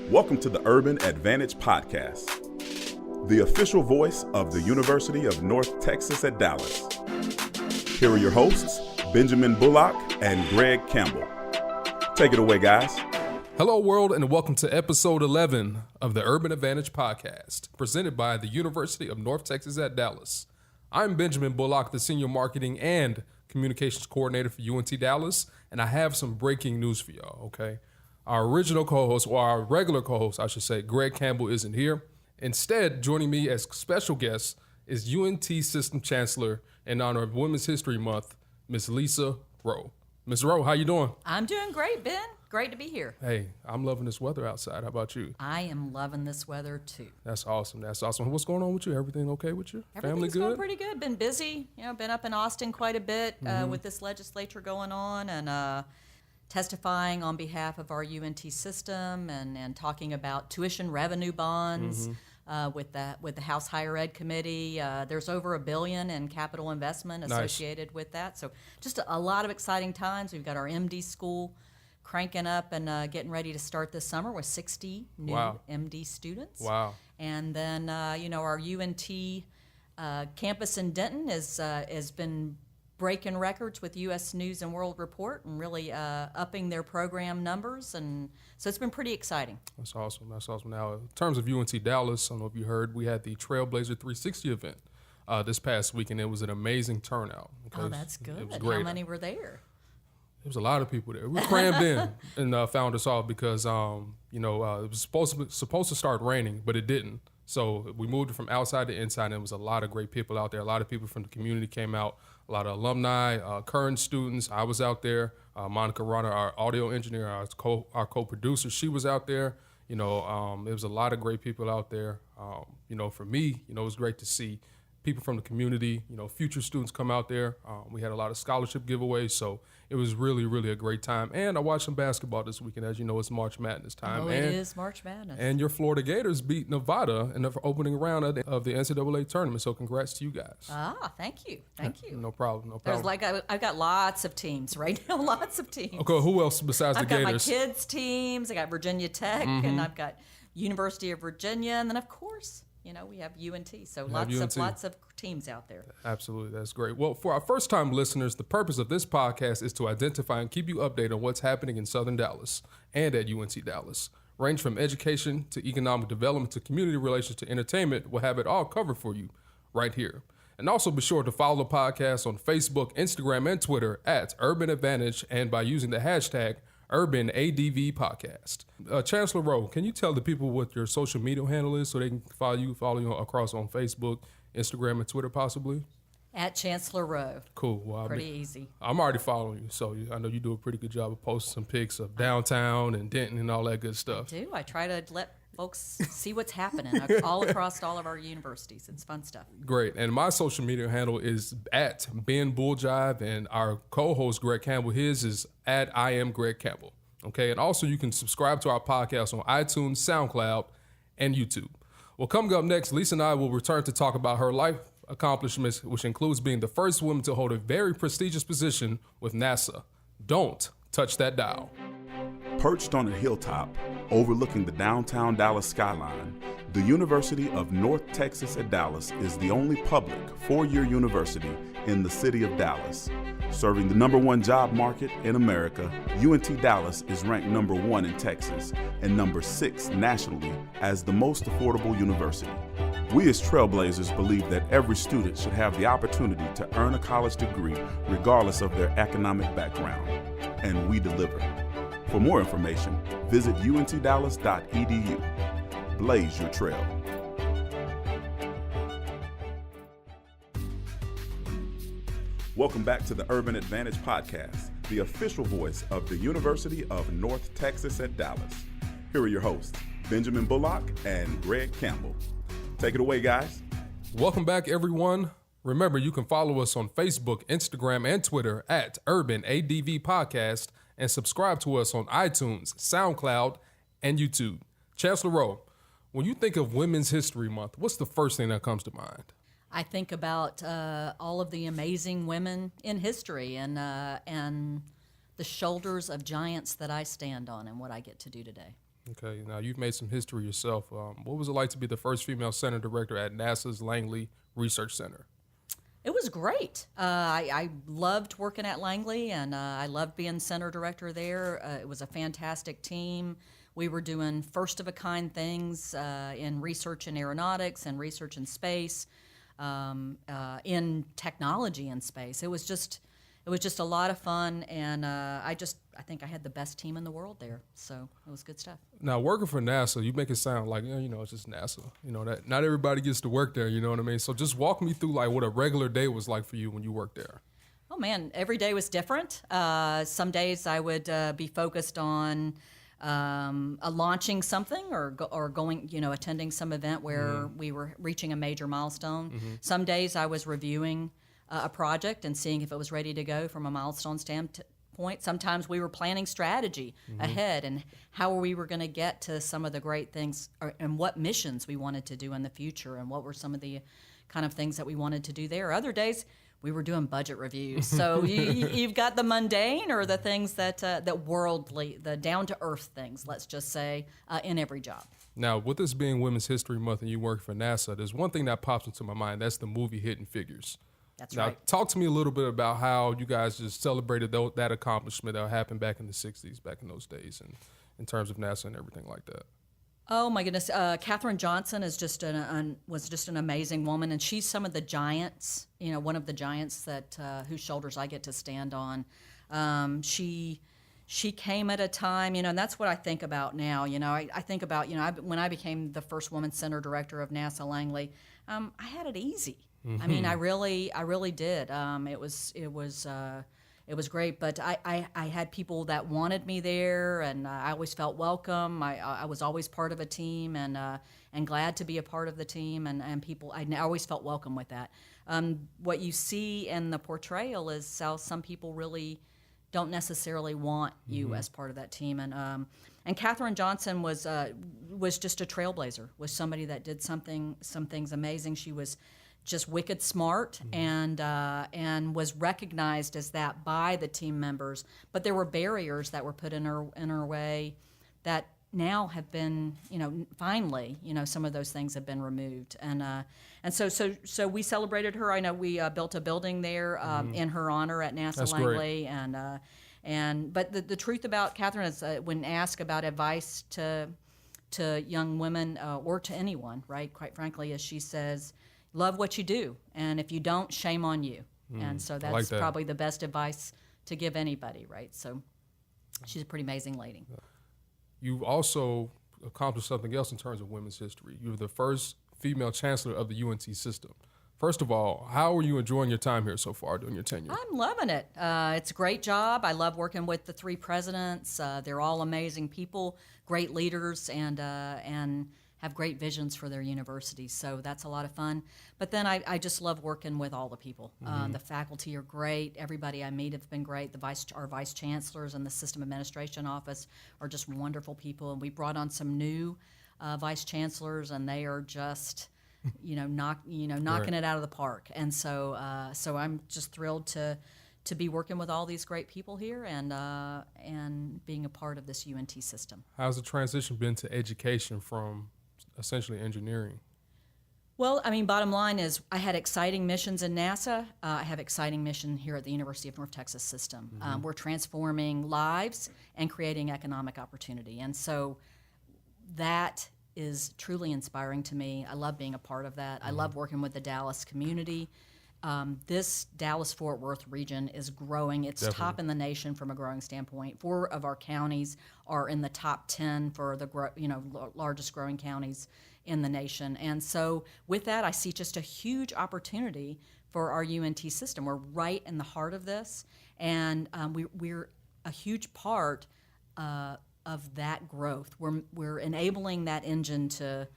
Welcome to the Urban Advantage Podcast, the official voice of the University of North Texas at Dallas. Here are your hosts, Benjamin Bullock and Greg Campbell. Take it away, guys. Hello, world, and welcome to episode 11 of the Urban Advantage Podcast, presented by the University of North Texas at Dallas. I'm Benjamin Bullock, the Senior Marketing and Communications Coordinator for UNT Dallas, and I have some breaking news for y'all, okay? Our original co-host, or our regular co-host, I should say, Greg Campbell isn't here. Instead, joining me as special guest is UNT System Chancellor in honor of Women's History Month, Ms. Lesa Rowe. Ms. Rowe, how you doing? I'm doing great, Ben. Great to be here. Hey, I'm loving this weather outside. How about you? I am loving this weather, too. That's awesome. That's awesome. What's going on with you? Everything okay with you? Everything's Family good? going pretty good. Been busy. Been up in Austin quite a bit with this legislature going on and testifying on behalf of our UNT system and talking about tuition revenue bonds with the House Higher Ed Committee. There's over $1 billion in capital investment associated with that. So just a lot of exciting times. We've got our MD school cranking up and getting ready to start this summer with 60 new MD students. Wow. And then, our UNT campus in Denton has been breaking records with U.S. News and World Report and really upping their program numbers. And so it's been pretty exciting. That's awesome. That's awesome. Now, in terms of UNT Dallas, I don't know if you heard, we had the Trailblazer 360 event this past week, and it was an amazing turnout. Oh, that's good. It was great. How many were there? There was a lot of people there. We crammed in and found us off because, it was supposed to start raining, but it didn't. So we moved it from outside to inside, and there was a lot of great people out there. A lot of people from the community came out, a lot of alumni, current students. I was out there. Monica Rana, our audio engineer, our co-producer, she was out there. There was a lot of great people out there. For me, it was great to see people from the community, future students come out there. We had a lot of scholarship giveaways, so it was really, really a great time. And I watched some basketball this weekend. As you know, it's March Madness time. It is March Madness. And your Florida Gators beat Nevada in the opening round of the NCAA tournament, so congrats to you guys. Thank you. Thank you. No problem. There's I've got lots of teams right now, lots of teams. Okay, who else besides the Gators? I've got my kids' teams. I got Virginia Tech, and I've got University of Virginia, and then, of course, we have UNT, so lots of teams out there. Absolutely, that's great. Well, for our first-time listeners, the purpose of this podcast is to identify and keep you updated on what's happening in Southern Dallas and at UNT Dallas. Range from education to economic development to community relations to entertainment, we'll have it all covered for you right here. And also be sure to follow the podcast on Facebook, Instagram, and Twitter at Urban Advantage and by using the hashtag Urban ADV Podcast. Chancellor Rowe, can you tell the people what your social media handle is so they can follow you across on Facebook, Instagram, and Twitter possibly? At Chancellor Rowe. Cool. Well, pretty easy. I'm already following you, so I know you do a pretty good job of posting some pics of downtown and Denton and all that good stuff. I do. I try to let folks see what's happening all across all of our universities. It's fun stuff. Great. And my social media handle is at Ben Bulljive, and our co-host Greg Campbell, his is at I am Greg Campbell. Okay. And also you can subscribe to our podcast on iTunes, SoundCloud, and YouTube. Well, coming up next, Lesa and I will return to talk about her life accomplishments, which includes being the first woman to hold a very prestigious position with NASA. Don't touch that dial. Perched on a hilltop overlooking the downtown Dallas skyline, the University of North Texas at Dallas is the only public four-year university in the city of Dallas. Serving the #1 job market in America, UNT Dallas is ranked #1 in Texas and #6 nationally as the most affordable university. We as Trailblazers believe that every student should have the opportunity to earn a college degree regardless of their economic background, and we deliver. For more information, visit untdallas.edu. Blaze your trail. Welcome back to the Urban Advantage Podcast, the official voice of the University of North Texas at Dallas. Here are your hosts, Benjamin Bullock and Greg Campbell. Take it away, guys. Welcome back, everyone. Remember, you can follow us on Facebook, Instagram, and Twitter at Urban ADV Podcast, and subscribe to us on iTunes, SoundCloud, and YouTube. Chancellor Rowe, when you think of Women's History Month, what's the first thing that comes to mind? I think about all of the amazing women in history and the shoulders of giants that I stand on and what I get to do today. Okay, now you've made some history yourself. What was it like to be the first female center director at NASA's Langley Research Center? It was great. I loved working at Langley, and I loved being center director there. It was a fantastic team. We were doing first-of-a-kind things in research in aeronautics and research in space, in technology in space. It was just a lot of fun, and I think I had the best team in the world there. So it was good stuff. Now, working for NASA, you make it sound like, it's just NASA. That not everybody gets to work there, you know what I mean? So just walk me through like what a regular day was like for you when you worked there. Oh man, every day was different. Some days I would be focused on launching something or going, attending some event where we were reaching a major milestone. Some days I was reviewing a project and seeing if it was ready to go from a milestone standpoint. Sometimes we were planning strategy ahead and how we were going to get to some of the great things and what missions we wanted to do in the future and what were some of the kind of things that we wanted to do there. Other days we were doing budget reviews. So you've got the mundane or the things that worldly, the down-to-earth things, let's just say, in every job. Now, with this being Women's History Month and you work for NASA, there's one thing that pops into my mind. That's the movie Hidden Figures. That's now, right. Talk to me a little bit about how you guys just celebrated that accomplishment that happened back in the 60s, back in those days, and in terms of NASA and everything like that. Oh my goodness, Katherine Johnson is was just an amazing woman, and she's some of the giants. One of the giants that whose shoulders I get to stand on. She came at a time, and that's what I think about now. I think about when I became the first woman center director of NASA Langley, I had it easy. I mean, I really did. It was great, but I had people that wanted me there, and I always felt welcome. I was always part of a team, and glad to be a part of the team, and people. I always felt welcome with that. What you see in the portrayal is how some people really don't necessarily want you as part of that team, and Katherine Johnson was just a trailblazer. Was somebody that did some things amazing. She was just wicked smart and was recognized as that by the team members. But there were barriers that were put in her way that now have been, finally, some of those things have been removed. And so we celebrated her. I know we built a building there in her honor at NASA That's Langley. Great. But the truth about Katherine is when asked about advice to young women or to anyone, right, quite frankly, as she says, love what you do, and if you don't, shame on you. And so that's like that. probably the best advice to give anybody, right? So she's a pretty amazing lady. You also accomplished something else in terms of women's history. You were the first female chancellor of the UNT system. First of all, how are you enjoying your time here so far during your tenure? I'm loving it. It's a great job. I love working with the three presidents. They're all amazing people, great leaders, and have great visions for their universities. So that's a lot of fun. But then I just love working with all the people. The faculty are great. Everybody I meet has been great. Our vice chancellors and the system administration office are just wonderful people. And we brought on some new vice chancellors, and they are just, knocking it out of the park. And so I'm just thrilled to be working with all these great people here and being a part of this UNT system. How's the transition been to education from essentially engineering? Well, I mean, bottom line is I had exciting missions in NASA. I have exciting mission here at the University of North Texas System. We're transforming lives and creating economic opportunity. And so that is truly inspiring to me. I love being a part of that. I love working with the Dallas community. This Dallas-Fort Worth region is growing. It's Definitely. Top in the nation from a growing standpoint. 4 of our counties are in the top 10 for the largest growing counties in the nation. And so with that, I see just a huge opportunity for our UNT system. We're right in the heart of this, and we're a huge part of that growth. We're enabling that engine to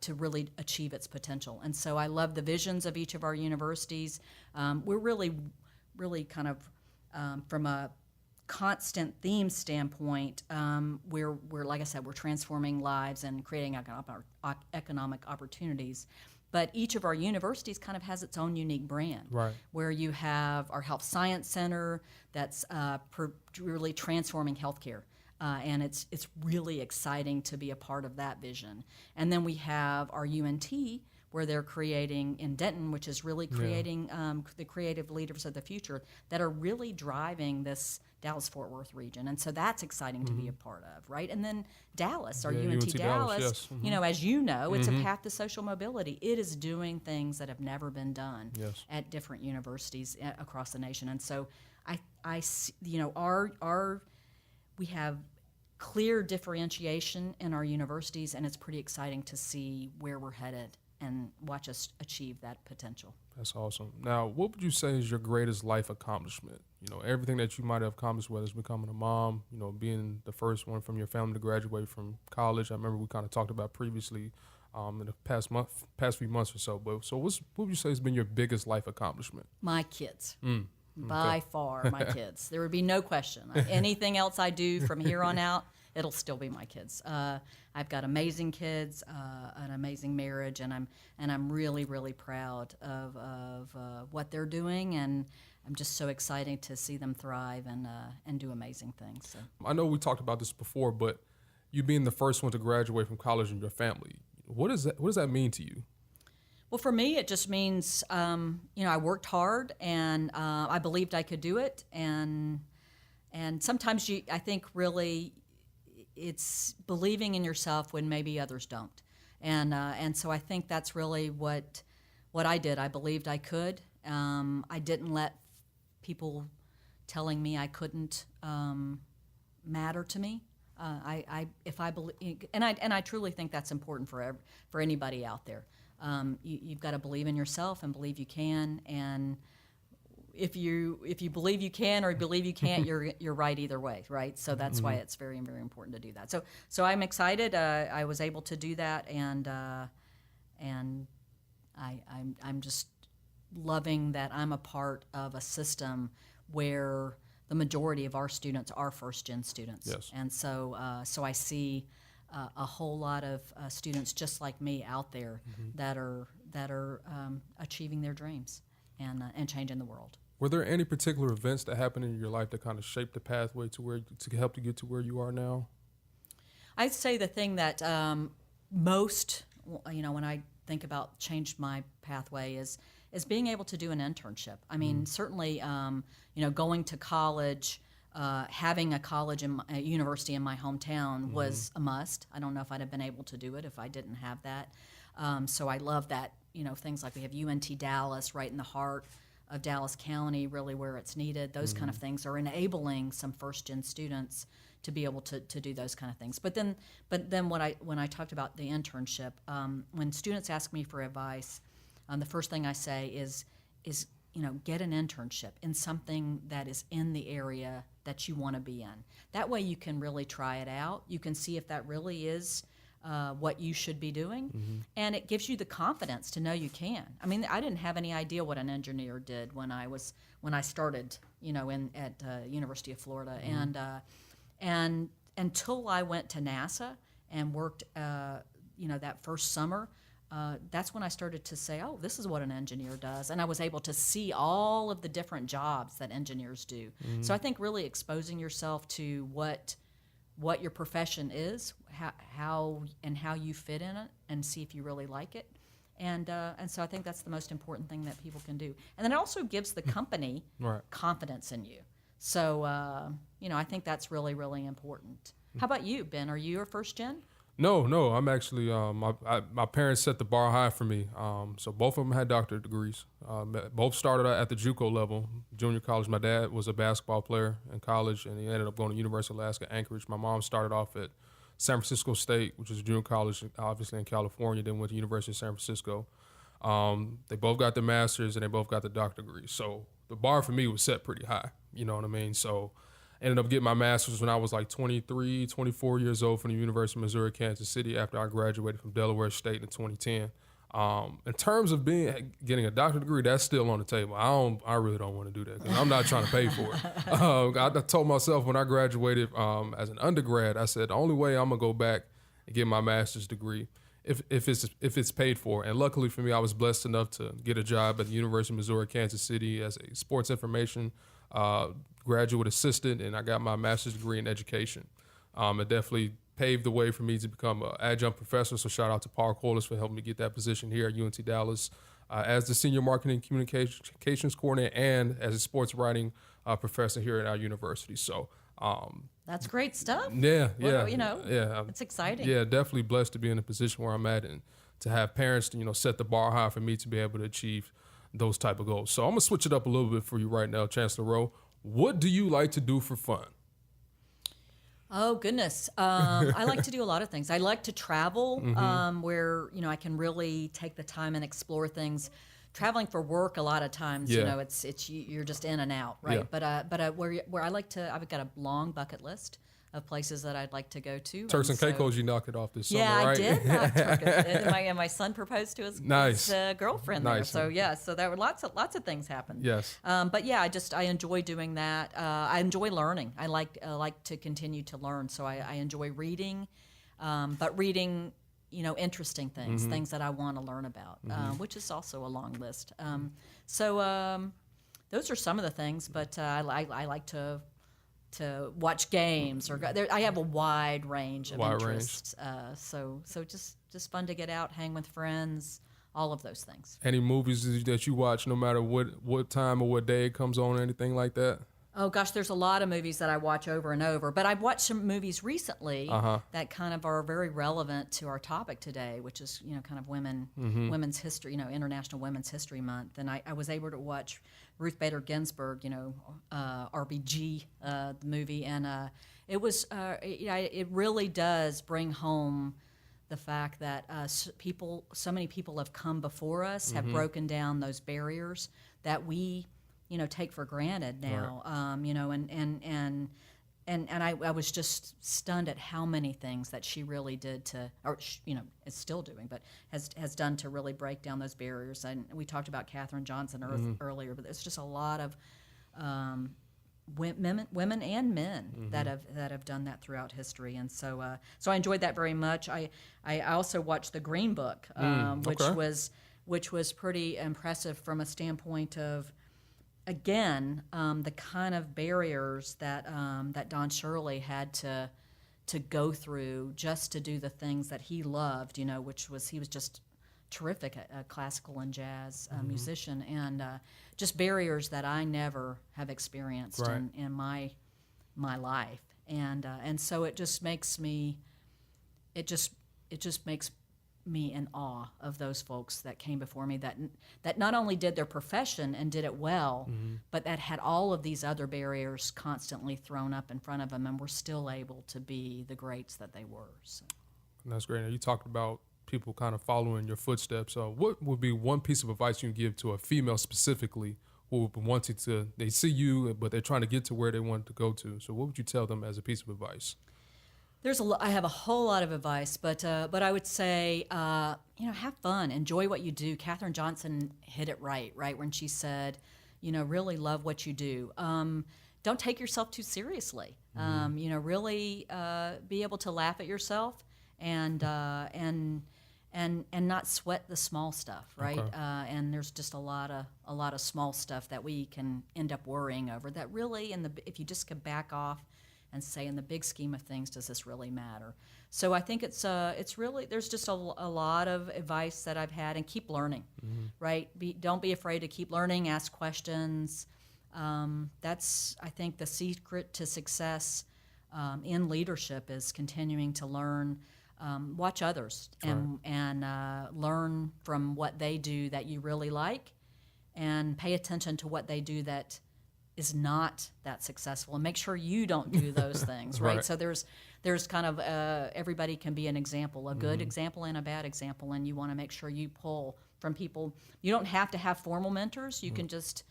really achieve its potential. And so I love the visions of each of our universities. We're really kind of from a constant theme standpoint. We're like I said, we're transforming lives and creating economic opportunities. But each of our universities kind of has its own unique brand, Right. where you have our Health Science Center that's really transforming healthcare. And it's really exciting to be a part of that vision. And then we have our UNT, where they're creating in Denton, which is really creating the creative leaders of the future that are really driving this Dallas-Fort Worth region. And so that's exciting to be a part of, right? And then Dallas, our UNT Dallas, yes. you know, as you know, it's a path to social mobility. It is doing things that have never been done at different universities across the nation. And so I see, you know, we have clear differentiation in our universities, and it's pretty exciting to see where we're headed and watch us achieve that potential. That's awesome. Now, what would you say is your greatest life accomplishment? You know, everything that you might have accomplished, whether it's becoming a mom, you know, being the first one from your family to graduate from college. I remember we kind of talked about previously in the past few months or so. But so what would you say has been your biggest life accomplishment? My kids. By far, my kids. There would be no question. Anything else I do from here on out, it'll still be my kids. I've got amazing kids, an amazing marriage, and I'm really, really proud of what they're doing, and I'm just so excited to see them thrive and do amazing things. So. I know we talked about this before, but you being the first one to graduate from college in your family, what does that mean to you? Well, for me, it just means, you know, I worked hard, and I believed I could do it, and sometimes I think really it's believing in yourself when maybe others don't, and so I think that's really what I did. I believed I could. I didn't let people telling me I couldn't matter to me. If I believe, and I truly think that's important for anybody out there. You've got to believe in yourself and believe you can. And if you believe you can or believe you can't, you're right either way, right? So that's why it's very, very important to do that. So I'm excited. I was able to do that, and I'm just loving that I'm a part of a system where the majority of our students are first-gen students. Yes. And so I see a whole lot of students just like me out there that are achieving their dreams and changing the world. Were there any particular events that happened in your life that kind of shaped the pathway to help you get to where you are now? I'd say the thing that most, you know, when I think about changed my pathway is being able to do an internship. I mean, certainly, you know, going to college. Having a university in my hometown was a must. I don't know if I'd have been able to do it if I didn't have that. So I love that, you know, things like we have UNT Dallas right in the heart of Dallas County, really where it's needed. Those kind of things are enabling some first-gen students to be able to do those kind of things. But then when I talked about the internship, when students ask me for advice, the first thing I say is you know, get an internship in something that is in the area that you want to be in. That way you can really try it out. You can see if that really is what you should be doing, and it gives you the confidence to know you can. I mean, I didn't have any idea what an engineer did when I started, you know, at University of Florida, and until I went to NASA and worked, you know, that first summer. That's when I started to say, oh, this is what an engineer does. And I was able to see all of the different jobs that engineers do. So I think really exposing yourself to what your profession is, how you fit in it, and see if you really like it. And so I think that's the most important thing that people can do. And then it also gives the company confidence in you. So, you know, I think that's really, really important. How about you, Ben? Are you a first gen? No, I'm actually, my parents set the bar high for me. So both of them had doctorate degrees. Both started out at the JUCO level, junior college. My dad was a basketball player in college, and he ended up going to University of Alaska, Anchorage. My mom started off at San Francisco State, which is a junior college, obviously in California, then went to University of San Francisco. They both got their master's, and they both got the doctorate degrees. So the bar for me was set pretty high, you know what I mean? So ended up getting my master's when I was like 23, 24 years old from the University of Missouri, Kansas City after I graduated from Delaware State in 2010. In terms of getting a doctorate degree, that's still on the table. I really don't want to do that because I'm not trying to pay for it. I told myself when I graduated as an undergrad, I said the only way I'm gonna go back and get my master's degree if it's paid for. And luckily for me, I was blessed enough to get a job at the University of Missouri, Kansas City as a sports information graduate assistant, and I got my master's degree in education. It definitely paved the way for me to become an adjunct professor. So shout out to Paul Corliss for helping me get that position here at UNT Dallas as the senior marketing communications coordinator and as a sports writing professor here at our university. So That's great stuff. yeah, It's exciting. Yeah, definitely blessed to be in the position where I'm at and to have parents, set the bar high for me to be able to achieve those type of goals. So I'm gonna switch it up a little bit for you right now, Chancellor Rowe. What do you like to do for fun? Oh, goodness. I like to do a lot of things. I like to travel where, I can really take the time and explore things. Traveling for work, a lot of times, it's you're just in and out, right? Yeah. But where I like to, I've got a long bucket list of places that I'd like to go to. Turks and Caicos, you knocked it off this summer, right? I did. And my son proposed to his girlfriend there. Nice. So there were lots of things happened. Yes. But yeah, I enjoy doing that. I enjoy learning. I like to continue to learn. So I enjoy reading, but reading, interesting things, things that I want to learn about, which is also a long list. Those are some of the things. But I like to watch games I have a wide range of interests. So just fun to get out, hang with friends, all of those things. Any movies that you watch, no matter what time or what day it comes on, or anything like that? Oh gosh, there's a lot of movies that I watch over and over, but I've watched some movies recently that kind of are very relevant to our topic today, which is kind of women's history, International Women's History Month, and I was able to watch Ruth Bader Ginsburg, RBG, the movie, and it was it really does bring home the fact that so many people have come before us, have broken down those barriers that we take for granted now, right. And I was just stunned at how many things that she really did is still doing, but has done to really break down those barriers. And we talked about Katherine Johnson earlier, but there's just a lot of women and men that have done that throughout history. And so I enjoyed that very much. I also watched the Green Book, which was pretty impressive from a standpoint of, again, the kind of barriers that Don Shirley had to go through just to do the things that he loved, which was he was just terrific at classical and jazz musician, and just barriers that I never have experienced right. in my life, and so it just makes me in awe of those folks that came before me that not only did their profession and did it well, but that had all of these other barriers constantly thrown up in front of them and were still able to be the greats that they were. So. That's great. Now, you talked about people kind of following your footsteps. What would be one piece of advice you can give to a female specifically who would be wanting to, they see you, but they're trying to get to where they want to go to? So what would you tell them as a piece of advice? I have a whole lot of advice, but I would say, have fun, enjoy what you do. Katherine Johnson hit it right when she said, really love what you do. Don't take yourself too seriously. Really be able to laugh at yourself and not sweat the small stuff, right? Okay. And there's just a lot of small stuff that we can end up worrying over. That really, if you just could back off and say, in the big scheme of things, does this really matter? So I think it's really, there's just a lot of advice that I've had, and keep learning, right? Don't be afraid to keep learning, ask questions. That's, I think, the secret to success in leadership is continuing to learn, watch others, and learn from what they do that you really like, and pay attention to what they do that is not that successful, and make sure you don't do those things, right? So there's kind of everybody can be an example, a good example and a bad example, and you want to make sure you pull from people. You don't have to have formal mentors. You can just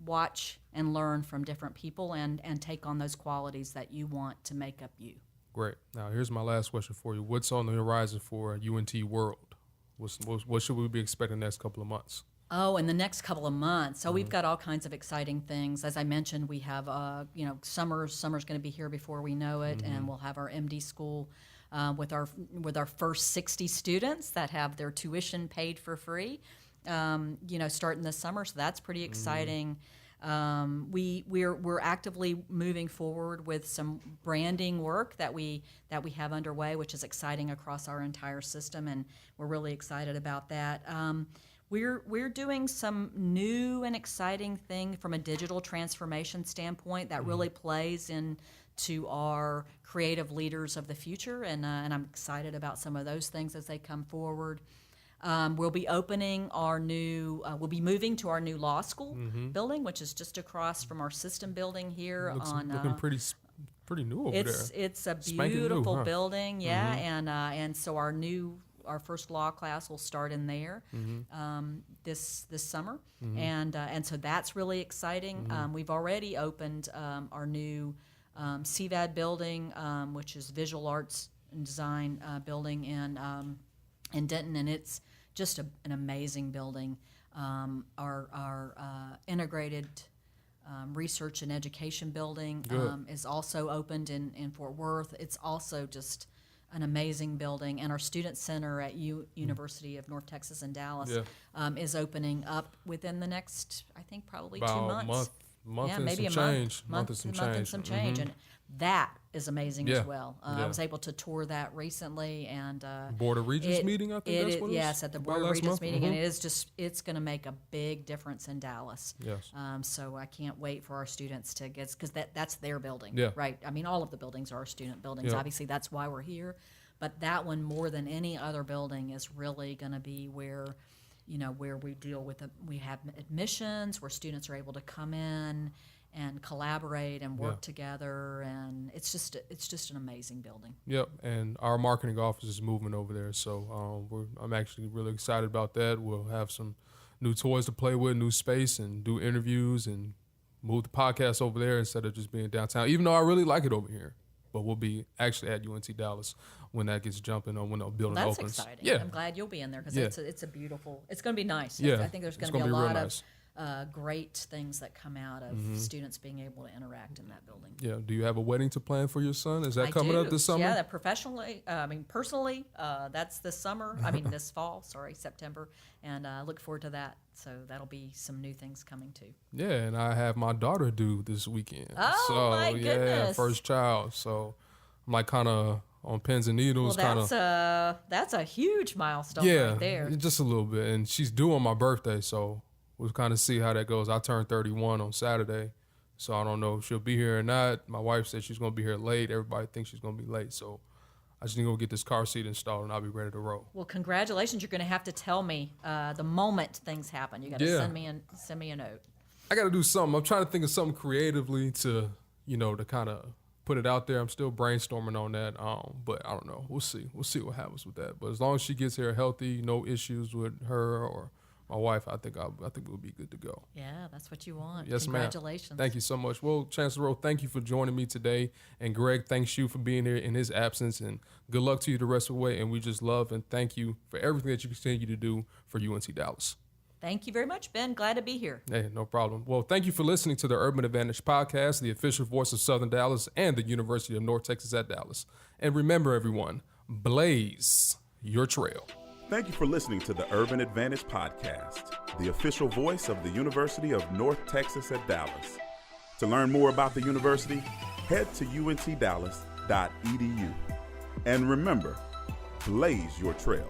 watch and learn from different people and take on those qualities that you want to make up you. Great. Now, here's my last question for you. What's on the horizon for UNT World? What should we be expecting the next couple of months? Oh, in the next couple of months. So we've got all kinds of exciting things. As I mentioned, we have, summer's going to be here before we know it, and we'll have our MD school with our first 60 students that have their tuition paid for free, starting this summer. So that's pretty exciting. We're actively moving forward with some branding work that we have underway, which is exciting across our entire system, and we're really excited about that. We're doing some new and exciting thing from a digital transformation standpoint that really plays into our creative leaders of the future, and I'm excited about some of those things as they come forward. We'll be opening we'll be moving to our new law school building, which is just across from our system building here. Looking pretty new over there. It's a Spanking new, beautiful huh? building, yeah, and so our first law class will start in there this summer, and so that's really exciting. We've already opened our new CVAD building, which is Visual Arts and Design building in Denton, and it's just an amazing building. Our integrated research and education building is also opened in Fort Worth. It's also just an amazing building, and our student center at University of North Texas in Dallas is opening up within the next, I think, probably About 2 months. month Yeah, and maybe some a change. month and some change, and that is amazing Yeah. as well. I Yeah. was able to tour that recently, and Board of Regents meeting, I think that's what it was? yes, at the Board of Last Regents month? meeting, and it's going to make a big difference in Dallas. Yes. So I can't wait for our students to get, because that's their building, Yeah. right? I mean, all of the buildings are our student buildings. Yeah. Obviously, that's why we're here, but that one more than any other building is really going to be where we deal with we have admissions, where students are able to come in and collaborate and work together, and it's just an amazing building. Yep, and our marketing office is moving over there, so I'm actually really excited about that. We'll have some new toys to play with, new space, and do interviews, and move the podcast over there instead of just being downtown, even though I really like it over here. But we'll be actually at UNT Dallas when that gets jumping on, when the building That's opens. exciting. Yeah. I'm glad you'll be in there, because Yeah. it's a beautiful. It's going to be nice. Yeah. I think there's going It's to be a gonna be real lot nice. of great things that come out of students being able to interact in that building. Yeah. Do you have a wedding to plan for your son? Is that I coming do. up this summer? Yeah, that personally, that's this summer. This fall. Sorry, September, and I look forward to that. So that'll be some new things coming too. Yeah, and I have my daughter due this weekend. Oh, so, my yeah, goodness. first child. So I'm like kind of on pins and needles. Well, that's a huge milestone Yeah, right there. just a little bit. And she's due on my birthday, so we'll kind of see how that goes. I turned 31 on Saturday, so I don't know if she'll be here or not. My wife said she's going to be here late. Everybody thinks she's going to be late, so I just need to go get this car seat installed, and I'll be ready to roll. Well, congratulations! You're going to have to tell me the moment things happen. You got to send me a note. I got to do something. I'm trying to think of something creatively to kind of put it out there. I'm still brainstorming on that, but I don't know. We'll see. We'll see what happens with that. But as long as she gets here healthy, no issues with her or my wife, I think we'll be good to go. Yeah, that's what you want. Yes, Congratulations. ma'am. Thank you so much. Well, Chancellor, thank you for joining me today. And Greg, thanks you for being here in his absence. And good luck to you the rest of the way. And we just love and thank you for everything that you continue to do for UNT Dallas. Thank you very much, Ben. Glad to be here. Hey, no problem. Well, thank you for listening to the Urban Advantage Podcast, the official voice of Southern Dallas and the University of North Texas at Dallas. And remember, everyone, blaze your trail. Thank you for listening to the Urban Advantage Podcast, the official voice of the University of North Texas at Dallas. To learn more about the university, head to untdallas.edu. And remember, blaze your trail.